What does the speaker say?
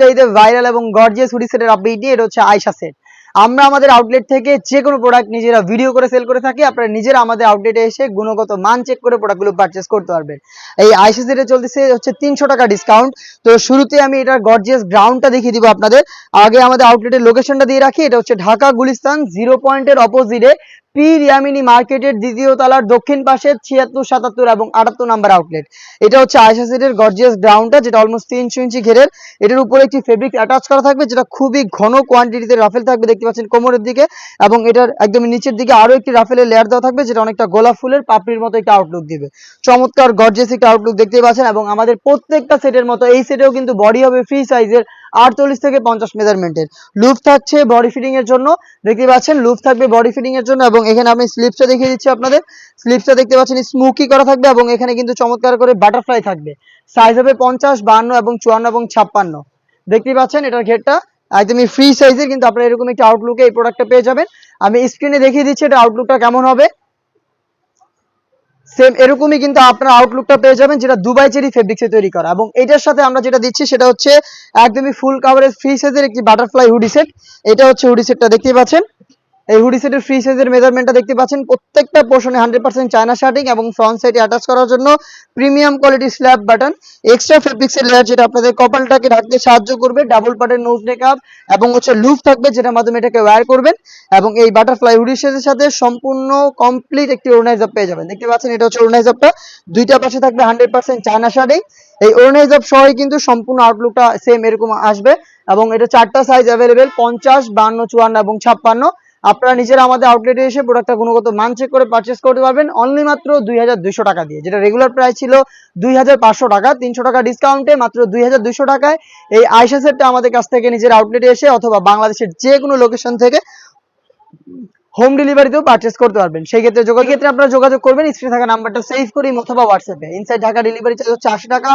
চাইতে ভাইরাল এবং gorgeous hoodie সেটের আপডেট নিয়ে। এটা হচ্ছে আয়শা সেট। আমরা আমাদের আউটলেট থেকে যে কোনো প্রোডাক্ট নিজেরা ভিডিও করে সেল করে থাকি। আপনারা নিজেরা আমাদের আউটলেটে এসে গুণগত মান চেক করে প্রোডাক্টগুলো পারচেস করতে পারবেন। এই আয়শা সেটে চলতেছে হচ্ছে 300 টাকা ডিসকাউন্ট। তো শুরুতে আমি এটার গর্জিয়াস গ্রাউন্ডটা দেখিয়ে দিব আপনাদের। আগে আমাদের আউটলেটের লোকেশনটা দিয়ে রাখি। এটা হচ্ছে ঢাকা গুলিস্তান 0 পয়েন্টের অপোজিটে পি রিয়ামিনী মার্কেটের দ্বিতীয় তলার দক্ষিণ পাশে 76, 77 এবং 78 নাম্বার আউটলেট। এটা হচ্ছে আয়শা সেটের গর্জিয়াস গ্রাউন্ডটা, যেটা অলমোস্ট 300 ইঞ্চি ঘেরের। এটার উপরে একটি ফেব্রিক অ্যাটাচ করা থাকবে, যেটা খুবই ঘন কোয়ান্টিটিতে রাফেল থাকবে, দেখতে পাচ্ছেন কোমরের দিকে। এবং এটার একদম নিচের দিকে আরো একটি রাফেলের লেয়ার দেওয়া থাকবে, যেটা অনেকটা গোলাপ ফুলের পাপড়ির মতো একটা আউটলুক দিবে। চমৎকার গর্জিয়াস একটা আউটলুক দেখতে পাচ্ছেন। এবং আমাদের প্রত্যেকটা সেটের মতো এই সেটেও কিন্তু বডি হবে ফ্রি সাইজের 48 থেকে 50 মেজারমেন্টের। লুপ থাকছে বডি ফিটিং এর জন্য, দেখতে পাচ্ছেন লুপ থাকবে বডি ফিটিং এর জন্য। এবং এখানে আমি স্লিপসটা দেখিয়ে দিচ্ছি আপনাদের। স্লিপসটা দেখতে পাচ্ছেন স্মোকি করা থাকবে এবং এখানে কিন্তু চমৎকার করে বাটারফ্লাই থাকবে। সাইজ হবে 50, 52 এবং 54 এবং 56। দেখতে পাচ্ছেন এটার ঘেরটা একদমই ফ্রি সাইজের, কিন্তু আপনারা এরকম একটা আউটলুকে এই প্রোডাক্টটা পেয়ে যাবেন। আমি স্ক্রিনে দেখিয়ে দিচ্ছি এটা আউটলুকটা কেমন হবে। সেম এরকমই কিন্তু আপনারা আউটলুকটা পেয়ে যাবেন, যেটা দুবাই চেরি ফেব্রিক্সে তৈরি করা। এবং এটার সাথে আমরা যেটা দিচ্ছি সেটা হচ্ছে একদমই ফুল কাভারেজ ফ্রি সাইজের একটি বাটারফ্লাই হুডি সেট। এটা হচ্ছে হুডি সেটটা, দেখতে পাচ্ছেন এই হুডি সেটের ফ্রি সাইজের মেজারমেন্টটা দেখতে পাচ্ছেন। প্রত্যেকটা পোর্শনে 100% চায়না শার্টিং এবং ফ্রন্ট সাইডে অ্যাটাচ করার জন্য premium quality slab button, extra ফেব্রিক্সের লেয়ার, যেটা আপনাদের কপালটাকে ঢাকতে সাহায্য করবে। ডাবল পার্টের নোজ নেকআপ এবং হচ্ছে লুপ থাকবে, যেটার মাধ্যমে এটাকে ওয়্যার করবেন। এবং এই বাটারফ্লাই হুডি সেটের সাথে সম্পূর্ণ কমপ্লিট একটি ওড়না পেয়ে যাবেন। দেখতে পাচ্ছেন এটা হচ্ছে ওড়না হিসাবটা, দুইটা পাশে থাকবে 100% চায়না শার্টিং। এই ওড়না হিসাব সহই কিন্তু সম্পূর্ণ আউটলুকটা সেম এরকম আসবে। এবং এটা 4টা সাইজ অ্যাভেলেবেল, 50, 52, 54 এবং 56। আপনারা নিজেরা আমাদের আউটলেটে এসে প্রোডাক্টটা গুণগত মান চেক করে পারচেস করতে পারবেন অনলি মাত্র 2200 টাকা দিয়ে, যেটা রেগুলার প্রাইস ছিল 2500 টাকা। 300 টাকা ডিসকাউন্টে মাত্র 2200 টাকায় এই আয়শা সেটটা আমাদের কাছ থেকে নিজের আউটলেটে এসে অথবা বাংলাদেশের যে কোনো লোকেশন থেকে হোম ডেলিভারিতেও পারচেস করতে পারবেন। সেই ক্ষেত্রে আপনারা যোগাযোগ করবেন স্ক্রিনে থাকা নাম্বারটা সেভ করে অথবা হোয়াটসঅ্যাপে। ইনসাইড ঢাকা ডেলিভারি চার্জ হচ্ছে 80 টাকা।